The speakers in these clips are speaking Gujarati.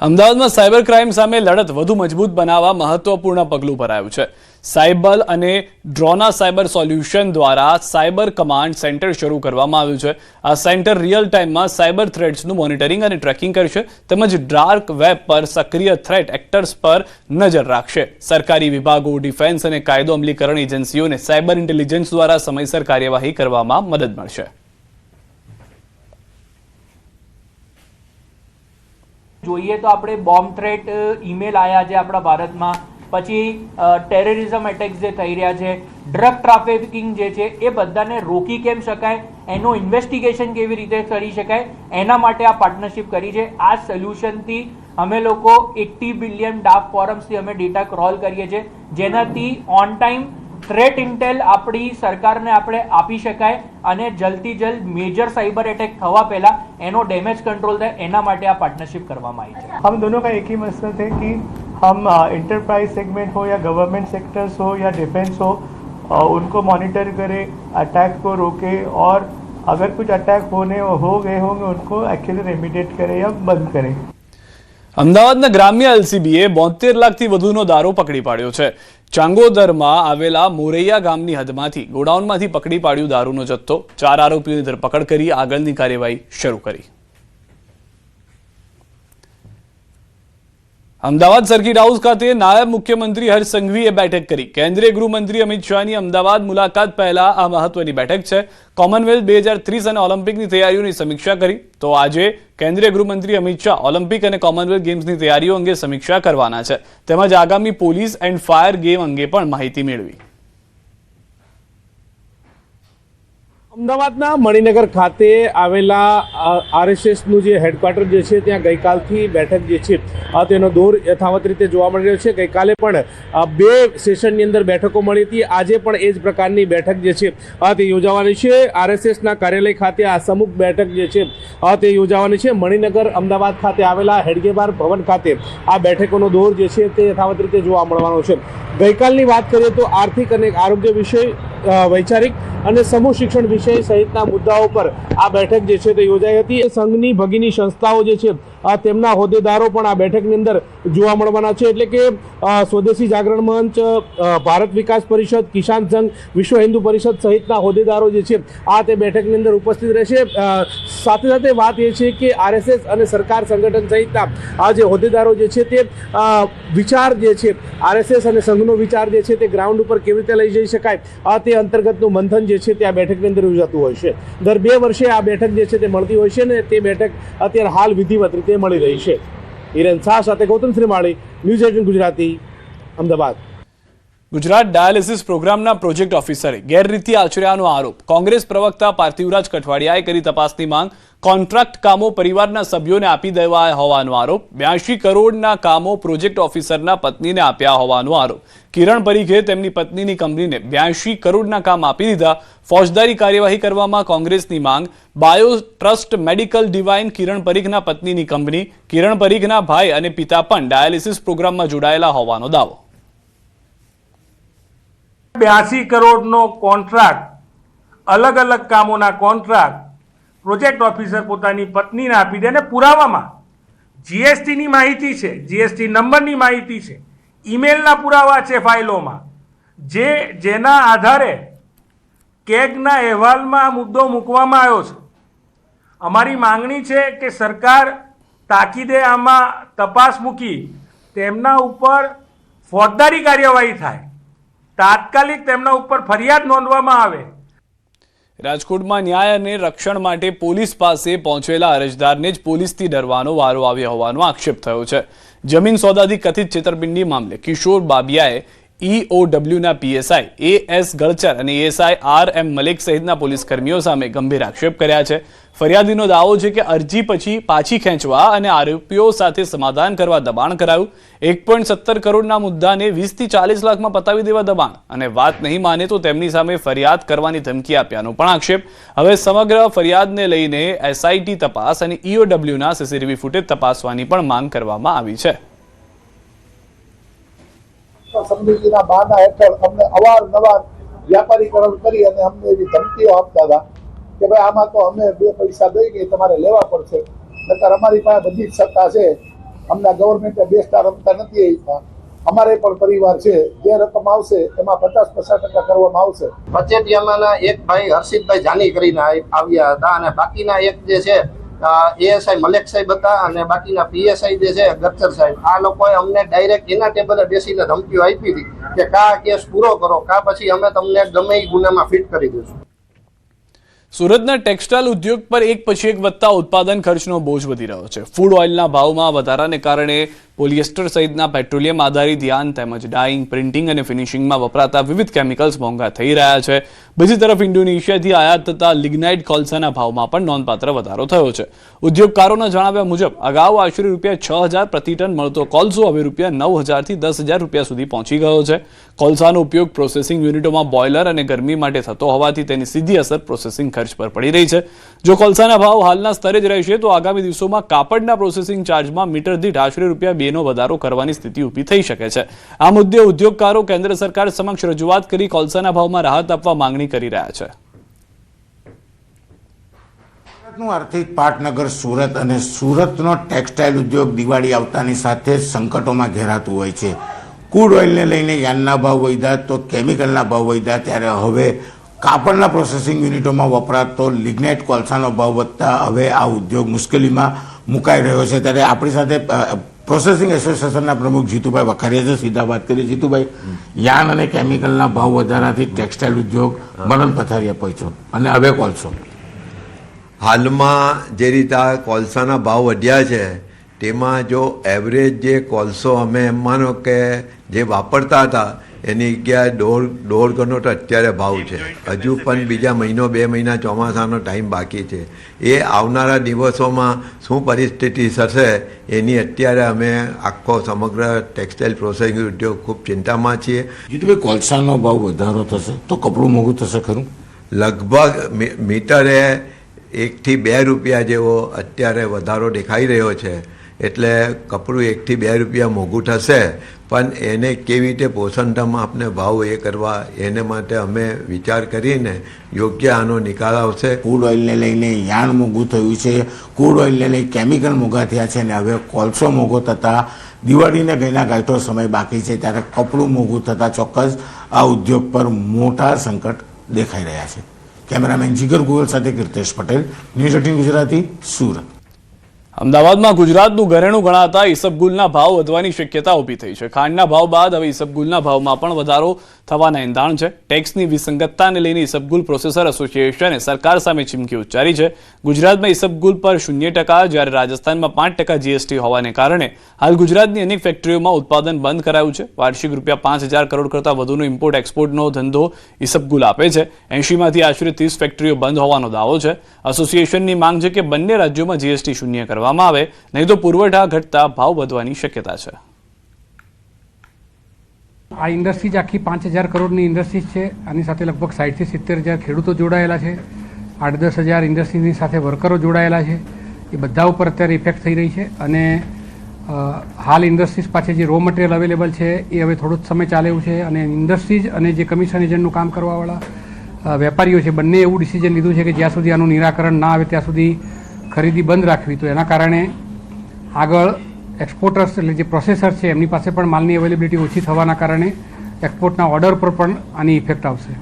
અમદાવાદમાં સાયબર ક્રાઇમ સામે લડત વધુ મજબૂત બનાવવા મહત્વપૂર્ણ પગલું ભરાયું છે। સાયબલ અને ડ્રોના સાયબર સોલ્યુશન દ્વારા સાયબર કમાન્ડ સેન્ટર શરૂ કરવામાં આવ્યું છે। આ સેન્ટર રિયલ ટાઈમમાં સાયબર થ્રેટ્સનું મોનિટરિંગ અને ટ્રેકિંગ કરશે તેમજ ડાર્ક વેબ પર સક્રિય થ્રેટ એક્ટર્સ પર નજર રાખશે। સરકારી વિભાગો, ડિફેન્સ અને કાયદો અમલીકરણ એજન્સીઓને સાયબર ઇન્ટેલિજન્સ દ્વારા સમયસર કાર્યવાહી કરવામાં મદદ મળશે। જોઈએ તો આપણે બોમ્બ થ્રેટ ઈમેલ આવ્યા છે આપણા ભારતમાં, પછી ટેરરિઝમ એટેક્સ જે થઈ રહ્યા છે, ડ્રગ ટ્રાફિકિંગ જે છે એ બધાને રોકી કેમ શકાય, એનું ઇન્વેસ્ટિગેશન કેવી રીતે કરી શકાય, એના માટે આ પાર્ટનરશિપ કરી છે। આ સોલ્યુશનથી અમે લોકો 80 બિલિયન ડાર્ક ફોરમ્સથી અમે ડેટા ક્રોલ કરીએ છીએ, જેનાથી ઓન ટાઈમ થ્રેટ ઇન્ટેલ આપણી સરકારને આપણે આપી શકાય અને જલ્દથી જલ્દ મેજર સાइबर अटैक થવા પહેલા એનો ડેમેજ કંટ્રોલ થાય, એના માટે આ પાર્ટનરशिप કરવામાં આવી છે। हम दोनों का एक ही मकसद है कि हम इंटरप्राइज सेगमेंट हो या गवर्नमेंट सेक्टर्स हो या डिफेंस हो, उनको मॉनिटर करें, अटैक को रोके और अगर कुछ अटैक हो गए होंगे उनको एक्चुअली रेमिडिएट करें या बंद करें। અમદાવાદના ગ્રામ્ય એલસીબીએ 72 લાખથી વધુનો દારૂ પકડી પાડ્યો છે। ચાંગોદરમાં આવેલા મોરૈયા ગામની હદમાંથી ગોડાઉનમાંથી પકડી પાડ્યું દારૂનો જથ્થો। 4 આરોપીઓની ધરપકડ કરી આગળની કાર્યવાહી શરૂ કરી। અમદાવાદ સર્કિટ હાઉસ ખાતે નાયબ મુખ્યમંત્રી હર્ષ સંઘવીએ બેઠક કરી। કેન્દ્રીય ગૃહમંત્રી અમિત શાહની અમદાવાદ મુલાકાત પહેલા આ મહત્વની બેઠક છે। કોમનવેલ્થ 2030 અને ઓલિમ્પિકની તૈયારીઓની સમીક્ષા કરી। તો આજે કેન્દ્રીય ગૃહમંત્રી અમિત શાહ ઓલિમ્પિક અને કોમનવેલ્થ ગેમ્સની તૈયારીઓ અંગે સમીક્ષા કરવાના છે તેમજ આગામી પોલીસ એન્ડ ફાયર ગેમ અંગે પણ માહિતી મેળવી। અમદાવાદના મણિનગર ખાતે આવેલા આરએસએસનું જે હેડક્વાર્ટર જે છે ત્યાં ગઈકાલથી બેઠક જે છે તેનો દોર યથાવત રીતે જોવા મળી રહ્યો છે। ગઈકાલે પણ 2 સેશનની અંદર બેઠકો મળી હતી, આજે પણ એ જ પ્રકારની બેઠક જે છે તે યોજાવાની છે। આરએસએસના કાર્યાલય ખાતે આ સમૂહ બેઠક જે છે તે યોજાવાની છે। મણિનગર અમદાવાદ ખાતે આવેલા હેડગેબાર ભવન ખાતે આ બેઠકોનો દોર જે છે તે યથાવત રીતે જોવા મળવાનો છે। ગઈકાલની વાત કરીએ તો આર્થિક અને આરોગ્ય વિષય, વૈચારિક અને સમૂહ શિક્ષણ વિષય સહિતના મુદ્દાઓ પર આ બેઠક જે છે તે યોજાઈ હતી। સંઘની ભગીની સંસ્થાઓ જે છે તેમના હોદ્દેદારો પણ આ બેઠકની અંદર જોવા મળવાના છે। એટલે કે સ્વદેશી જાગરણ મંચ, ભારત વિકાસ પરિષદ, કિસાન સંઘ, વિશ્વ હિન્દુ પરિષદ સહિતના હોદ્દેદારો જે છે આ તે બેઠકની અંદર ઉપસ્થિત રહેશે। સાથે સાથે વાત એ છે કે આરએસએસ અને સરકાર સંગઠન સહિતના આ જે હોદ્દેદારો જે છે તે વિચાર જે છે આરએસએસ અને સંઘનો વિચાર જે છે તે ગ્રાઉન્ડ ઉપર કેવી રીતે લઈ જઈ શકાય તે અંતર્ગતનું મંથન જે છે તે આ બેઠકની અંદર યોજાતું હોય છે। દર 2 વર્ષે આ બેઠક જે છે તે મળતી હોય છે ને તે બેઠક અત્યારે હાલ વિધિવત રીતે મળી રહી છે। હિરેન શાહ સાથે ગૌતમ શ્રીમાળી, ન્યૂઝ 18 ગુજરાતી, અમદાવાદ। ગુજરાત ડાયાલિસિસ પ્રોગ્રામના પ્રોજેક્ટ ઓફિસરે ગેરરીતિ આચર્યાનો આરોપ। કોંગ્રેસ પ્રવક્તા પાર્થિવરાજ કઠવાડિયાએ કરી તપાસની માંગ। કોન્ટ્રાક્ટ કામો પરિવારના સભ્યોને આપી દેવાયા હોવાનો આરોપ। 82 કરોડના કામો પ્રોજેક્ટ ઓફિસરના પત્નીને આપ્યા હોવાનો આરોપ। કિરણ પરીખે તેમની પત્નીની કંપનીને 82 કરોડના કામ આપી દીધા। ફોજદારી કાર્યવાહી કરવામાં કોંગ્રેસની માંગ। બાયો ટ્રસ્ટ મેડિકલ ડિવાઇન કિરણ પરીખના પત્નીની કંપની। કિરણ પરીખના ભાઈ અને પિતા પણ ડાયાલિસિસ પ્રોગ્રામમાં જોડાયેલા હોવાનો દાવો। 82 કરોડનો કોન્ટ્રાક્ટ, અલગ અલગ કામોના કોન્ટ્રાક્ટ પ્રોજેક્ટ ઓફિસર પોતાની પત્નીને આપી દે અને પુરાવામાં જીએસટીની માહિતી છે, જીએસટી નંબરની માહિતી છે, ઈમેલના પુરાવા છે ફાઇલોમાં, જેના આધારે કેગના અહેવાલમાં આ મુદ્દો મૂકવામાં આવ્યો છે। અમારી માંગણી છે કે સરકાર તાકીદે આમાં તપાસ મૂકી તેમના ઉપર ફોજદારી કાર્યવાહી થાય, તાત્કાલિક તેમના ઉપર ફરિયાદ નોંધવામાં આવે। રાજકોટમાં ન્યાય અને રક્ષણ માટે પોલીસ પાસે પહોંચેલા અરજદારને જ પોલીસથી ડરવાનો વારો આવ્યો હોવાનો આક્ષેપ થયો છે। જમીન સોદાથી કથિત છેતરપિંડી મામલે કિશોર બાબિયાએ ઈઓડબ્લ્યુના પીએસઆઈ એએસ ગળચર અને એએસઆઈ આરએમ મલિક સહિતના પોલીસ કર્મીઓ સામે ગંભીર આક્ષેપ કર્યા છે। ફરિયાદીનો દાવો છે કે અરજી પછી પાછી ખેંચવા અને આરોપીઓ સાથે સમાધાન કરવા દબાણ કરાયું। 1.17 કરોડના મુદ્દાને 20 થી 40 લાખમાં પતાવી દેવા દબાણ અને વાત નહીં માને તો તેમની સામે ફરિયાદ કરવાની ધમકી આપ્યાનો પણ આક્ષેપ। હવે સમગ્ર ફરિયાદને લઈને એસઆઈટી તપાસ અને ઈઓડબ્લ્યુના સીસીટીવી ફૂટેજ તપાસવાની પણ માંગ કરવામાં આવી છે। સમજૂતીના બહાના હેઠળ અમને અવારનવાર વ્યાપારીકરણ કરી અને અમને એવી ધમકીઓ આપતા હતા કે ભાઈ આમાં તો અમે 2 પૈસા દઈ કે તમારે લેવા પડશે, નકર અમારી પાસે બધી જ સત્તા છે અમને ગવર્મેન્ટે 2 સ્ટાર આપતા નથી આપ્યા. અમારે પણ પરિવાર છે, જે રકમ આવશે એમાં 50% કરવામાં આવશે. પચેટિયામાંના એક ભાઈ હર્ષિતભાઈ જાની કરીને આવ્યા હતા અને બાકીના એક જે છે એએસઆઈ મલેક સાહેબ હતા અને બાકીના પીએસઆઈ જે છે ગચ્ચર સાહેબ, આ લોકોએ અમને ડાયરેક્ટ એના ટેબલે બેસીને ધમકીઓ આપી હતી કે કા કેસ પૂરો કરો, કા પછી અમે તમને ગમે એ ગુનામાં ફિટ કરી દઈશું. સુરતના ટેક્સટાઇલ ઉદ્યોગ પર એક પછી એક વધતા ઉત્પાદન ખર્ચનો બોજ વધી રહ્યો છે. ફૂડ ઓઇલના ભાવમાં વધારાને કારણે પોલિએસ્ટર સહિતના પેટ્રોલિયમ આધારિત યાન તેમજ ડાઇંગ, પ્રિન્ટિંગ અને ફિનિશિંગમાં વપરાતા વિવિધ કેમિકલ્સ મોંઘા થઈ રહ્યા છે. બીજી તરફ ઇન્ડોનેશિયાથી આયાત થતા લિગ્નાઇટ કોલસાના ભાવમાં પણ નોંધપાત્ર વધારો થયો છે. ઉદ્યોગકારોના જણાવ્યા મુજબ અગાઉ આશરે ₹6,000 પ્રતિ ટન મળતો કોલસો હવે ₹9,000 થી ₹10,000 સુધી પહોંચી ગયો છે. કોલસાનો ઉપયોગ પ્રોસેસિંગ યુનિટોમાં બોઇલર અને ગરમી માટે થતો હોવાથી તેની સીધી અસર પ્રોસેસિંગ ખર્ચ પર પડી રહી છે. જો કોલસાના ભાવ હાલના સ્તરે જ રહેશે તો આગામી દિવસોમાં કાપડના પ્રોસેસિંગ ચાર્જમાં મીટર દીઠ આશરે ₹2નો વધારો કરવાની સ્થિતિ ઊભી થઈ શકે છે. આ મુદ્દે ઉદ્યોગકારો કેન્દ્ર સરકાર સમક્ષ રજૂઆત કરી કોલસાના ભાવમાં રાહત આપવા માંગણી કરી રહ્યા છે. સુરતનું આર્થિક પાટનગર સુરત અને સુરતનો ટેક્સટાઇલ ઉદ્યોગ દિવાળી આવતાની સાથે સંકટોમાં ઘેરાતું હોય છે. ક્રૂડ ઓઇલને લઈને યાનના ભાવ વધ્યા તો કેમિકલના ભાવ વધ્યા, ત્યારે હવે કાપડના પ્રોસેસિંગ યુનિટોમાં વપરાતો લિગ્નાઇટ કોલસાનો ભાવ વધતા હવે આ ઉદ્યોગ મુશ્કેલીમાં મુકાઈ રહ્યો છે. ત્યારે આપણી સાથે પ્રોસેસિંગ એસોસિએશનના પ્રમુખ જીતુભાઈ વખારિયા છે. સીધા વાત કરીએ. જીતુભાઈ, યાન અને કેમિકલના ભાવ વધારાથી ટેક્સટાઇલ ઉદ્યોગ મરણ પથારીએ પહોંચ્યો અને હવે કોલસો હાલમાં જે રીતે આ કોલસાના ભાવ વધ્યા છે તેમાં જો એવરેજ જે કોલસો અમે એમ માનો કે જે વાપરતા હતા એની જગ્યાએ દોઢ ગણો તો અત્યારે ભાવ છે. હજુ પણ બીજા 1-2 મહિના ચોમાસાનો ટાઈમ બાકી છે. એ આવનારા દિવસોમાં શું પરિસ્થિતિ થશે એની અત્યારે અમે આખો સમગ્ર ટેક્સટાઇલ પ્રોસેસિંગ ઉદ્યોગ ખૂબ ચિંતામાં છીએ. જીતુભાઈ, કોલસાનો ભાવ વધારો થશે તો કપડું મોંઘું થશે ખરું? લગભગ મીટરે ₹1 થી ₹2 જેવો અત્યારે વધારો દેખાઈ રહ્યો છે. એટલે કપડું ₹1 થી ₹2 મોંઘું થશે, પણ એને કેવી રીતે પોષણતામાં આપણે ભાવ એ કરવા એને માટે અમે વિચાર કરીને યોગ્ય આનો નિકાલ આવશે. ક્રૂડ ઓઇલને લઈને યાન મોંઘું થયું છે, ક્રૂડ ઓઇલને લઈ કેમિકલ મોંઘા થયા છે અને હવે કોલસો મોંઘો થતાં દિવાળીને ગઈના ગાંઠો સમય બાકી છે, ત્યારે કપડું મોંઘું થતાં ચોક્કસ આ ઉદ્યોગ પર મોટા સંકટ દેખાઈ રહ્યા છે. કેમેરામેન જીગર ગોયલ સાથે કીર્તેશ પટેલ, ન્યૂઝ 18 ગુજરાતી, સુરત. અમદાવાદમાં ગુજરાતનું ઘરેણું ગણાતા ઈસબગુલના ભાવ વધવાની શક્યતા ઊભી થઈ છે. ખાંડના ભાવ બાદ હવે ઈસબગુલના ભાવમાં પણ વધારો થવાના એંધાણ છે. ટેક્સની વિસંગતતાને લઈને ઈસબગુલ પ્રોસેસર એસોસિએશને સરકાર સામે ચીમકી ઉચ્ચારી છે. ગુજરાતમાં ઈસબગુલ પર 0%, જ્યારે રાજસ્થાનમાં 5% જીએસટી હોવાને કારણે હાલ ગુજરાતની અનેક ફેક્ટરીઓમાં ઉત્પાદન બંધ કરાયું છે. વાર્ષિક ₹5,000 કરોડ કરતાં વધુનો ઇમ્પોર્ટ એક્સપોર્ટનો ધંધો ઈસબગુલ આપે છે. 80માંથી આશરે 30 ફેક્ટરીઓ બંધ હોવાનો દાવો છે. એસોસિએશનની માંગ છે કે બંને રાજ્યોમાં જીએસટી શૂન્ય કરવામાં આવે, નહીં તો પુરવઠા ઘટતા ભાવ વધવાની શક્યતા છે. આ ઇન્ડસ્ટ્રીઝ આખી 5,000 કરોડની ઇન્ડસ્ટ્રીઝ છે. આની સાથે લગભગ 60,000 થી 70,000 ખેડૂતો જોડાયેલા છે. 8-10 હજાર ઇન્ડસ્ટ્રીઝની સાથે વર્કરો જોડાયેલા છે. એ બધા ઉપર અત્યારે ઇફેક્ટ થઈ રહી છે અને હાલ ઇન્ડસ્ટ્રીઝ પાસે જે રો મટીરિયલ અવેલેબલ છે એ હવે થોડો જ સમય ચાલે એવું છે અને ઇન્ડસ્ટ્રીઝ અને જે કમિશન એજન્ટનું કામ કરવાવાળા વેપારીઓ છે બંને એવું ડિસિઝન લીધું છે કે જ્યાં સુધી આનું નિરાકરણ ના આવે ત્યાં સુધી ખરીદી બંધ રાખવી. તો એના કારણે આગળ એક્સપોર્ટર્સ એટલે જે પ્રોસેસર છે એમની પાસે પણ માલની અવેલેબિલિટી ઓછી થવાના કારણે એક્સપોર્ટના ઓર્ડર પર પણ આની ઇફેક્ટ આવશે.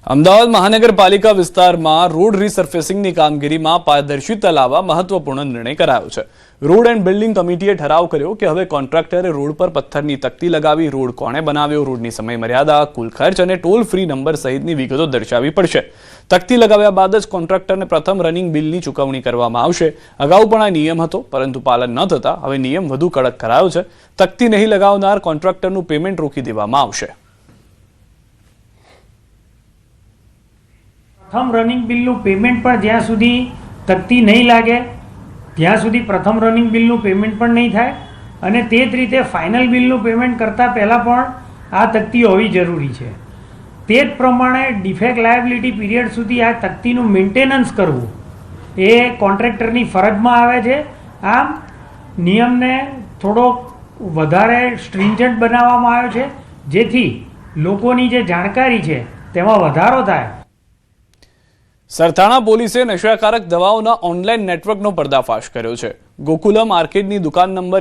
અમદાવાદ મહાનગરપાલિકા વિસ્તારમાં રોડ રીસર્ફેસિંગની કામગીરીમાં પારદર્શિતા લાવવા મહત્વપૂર્ણ નિર્ણય કરાયો છે. રોડ એન્ડ બિલ્ડિંગ કમિટીએ ઠરાવ કર્યો કે હવે કોન્ટ્રાક્ટરે રોડ પર પથ્થરની તકતી લગાવી રોડ કોણે બનાવ્યો, રોડની સમય મર્યાદા, કુલ ખર્ચ અને ટોલ ફ્રી નંબર સહિતની વિગતો દર્શાવવી પડશે. તકતી લગાવ્યા બાદ જ કોન્ટ્રાક્ટરને પ્રથમ રનિંગ બિલની ચૂકવણી કરવામાં આવશે. અગાઉ પણ આ નિયમ હતો, પરંતુ પાલન ન થતા હવે નિયમ વધુ કડક કરાયો છે. તકતી નહીં લગાવનાર કોન્ટ્રાક્ટરનું પેમેન્ટ રોકી દેવામાં આવશે. પ્રથમ રનિંગ બિલનું પેમેન્ટ પણ જ્યાં સુધી તકતી નહીં લાગે ત્યાં સુધી પ્રથમ રનિંગ બિલનું પેમેન્ટ પણ નહીં થાય અને તે જ રીતે ફાઇનલ બિલનું પેમેન્ટ કરતાં પહેલાં પણ આ તકતી હોવી જરૂરી છે. તે જ પ્રમાણે ડિફેક્ટ લાયબિલિટી પીરિયડ સુધી આ તકતીનું મેન્ટેનન્સ કરવું એ કોન્ટ્રાક્ટરની ફરજમાં આવે છે. આમ નિયમને થોડોક વધારે સ્ટ્રિન્જન્ટ બનાવવામાં આવ્યો છે જેથી લોકોની જે જાણકારી છે તેમાં વધારો થાય. સરથાણા પોલીસે નશાકારક દવાઓના ઓનલાઈન નેટવર્કનો પર્દાફાશ કર્યો છે. ગોકુલમ આર્કેડની દુકાન નંબર